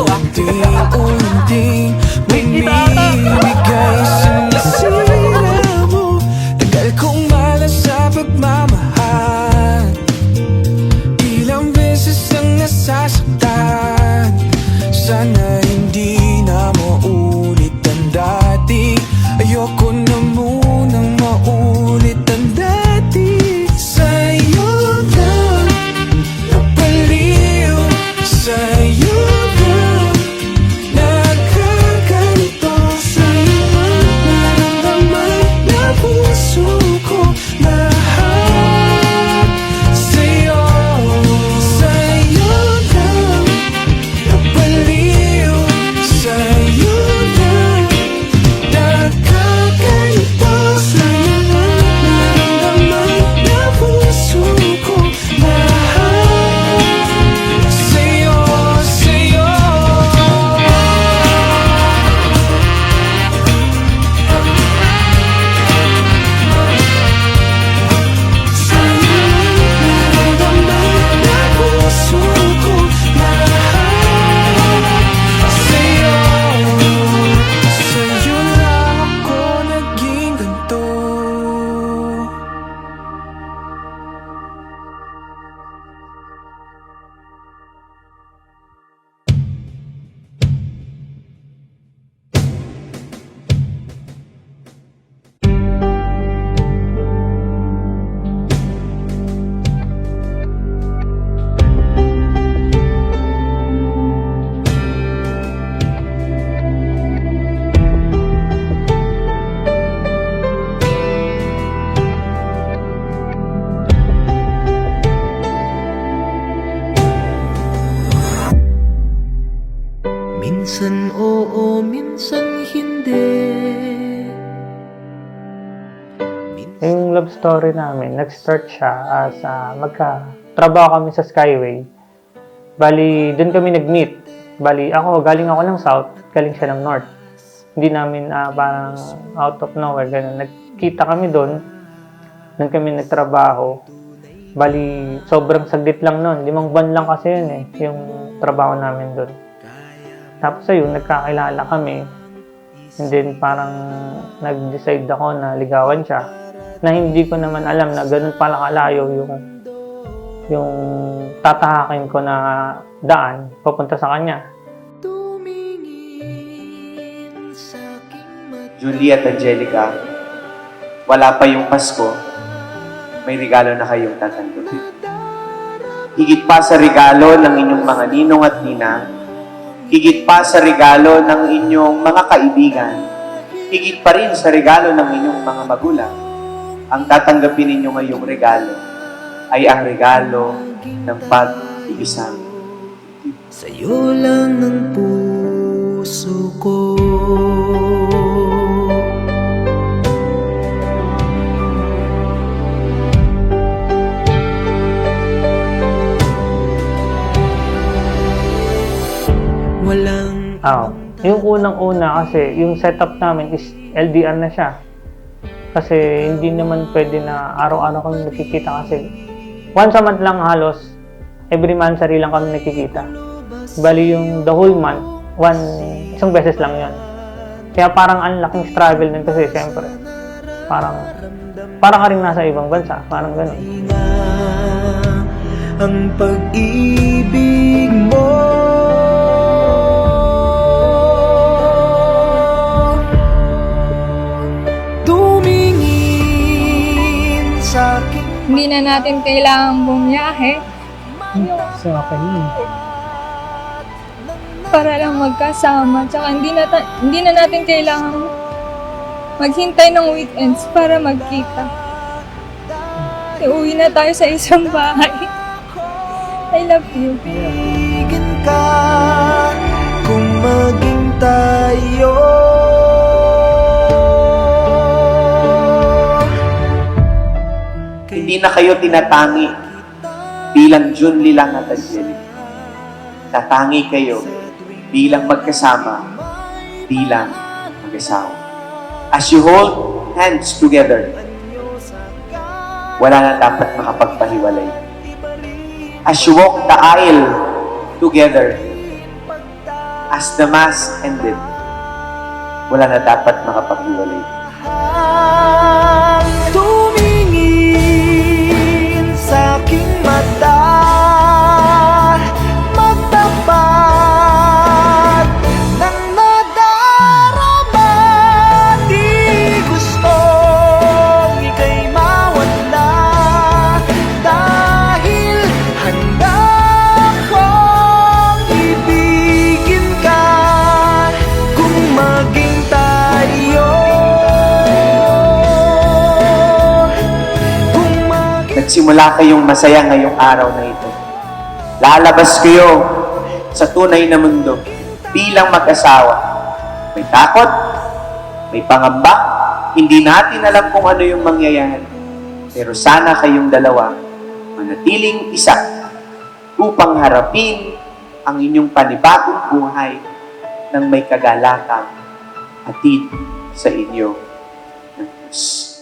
unti-unting bumibigay sinisira mo. Tagal kong malas sa pagmamahal, ilang beses ang nasasaktan. Sana hindi na maulit ang dati. Ayoko na munang maulit ang dati. Sa'yo lang napaliw, sa'yo lang nagkaganito, sa'yo ang nararamdaman na puso ko. Lahat sa'yo, sa'yo lang napaliw, sa'yo lang nagkaganito, sa'yo ang nararamdaman na puso ko. Lahat sa'yo, sa'yo. Sa'yo nararamdaman na puso ko. Lahat sa'yo, sa'yo lang ako naging ganito. Minsan oo, minsan hindi. Yung love story namin, nag-start siya as magka-trabaho kami sa Skyway. Bali, doon kami nag-meet. Bali, galing ako ng South, galing siya ng North. Hindi namin parang out of nowhere, ganun. Nagkita kami doon, doon kami nagtrabaho. Bali, sobrang saglit lang noon. 5 buwan lang kasi yun yung trabaho namin doon. Tapos ayun, nagkakilala kami. And then parang nag-decide ako na ligawan siya. Na hindi ko naman alam na ganun pala kalayo yung tatahakin ko na daan papunta sa kanya. Julie at Angelica, wala pa yung Pasko, may regalo na kayong tatanggapin. Higit pa sa regalo ng inyong mga ninong at ninang, higit pa sa regalo ng inyong mga kaibigan, higit pa rin sa regalo ng inyong mga magulang, ang tatanggapin ninyo ngayong regalo ay ang regalo ng pag-ibisang. Sa'yo lang ang puso ko. Walang Yung unang-una kasi, yung setup namin is LDR na siya. Kasi hindi naman pwede na araw-araw kami nakikita kasi once a month lang halos, every month sari lang kami nakikita. Bali yung the whole month, isang beses lang yon. Kaya parang ang laking struggle din kasi siyempre, parang ka rin nasa ibang bansa, parang gano'n. ang pag-ibig mo. Hindi na natin kailangang bumiyahe So, okay. para lang magkasama. Tsaka hindi na natin kailangang maghintay ng weekends para magkita. Uwi na tayo sa isang bahay. I love you. Bigyan ka kung maging tayo. Hindi na kayo tinatangi bilang Junlie lang at Angelica. Tatangi kayo bilang magkasama, bilang mag-asawa. As you hold hands together, wala na dapat makapagpahiwalay. As you walk the aisle together, as the Mass ended, wala na dapat makapaghiwalay. Tumingin sa aking mata, magtapat ng nadarama. Di gustong ika'y mawala, dahil handa akong ibigin ka kung maging tayo. Nagsimula kayong masaya ngayong araw na ito. Lalabas kayo sa tunay na mundo bilang mag-asawa. May takot, may pangamba, hindi natin alam kung ano yung mangyayari. Pero sana kayong dalawa manatiling isa upang harapin ang inyong panibagong buhay ng may kagalakan atid sa inyo ng Diyos.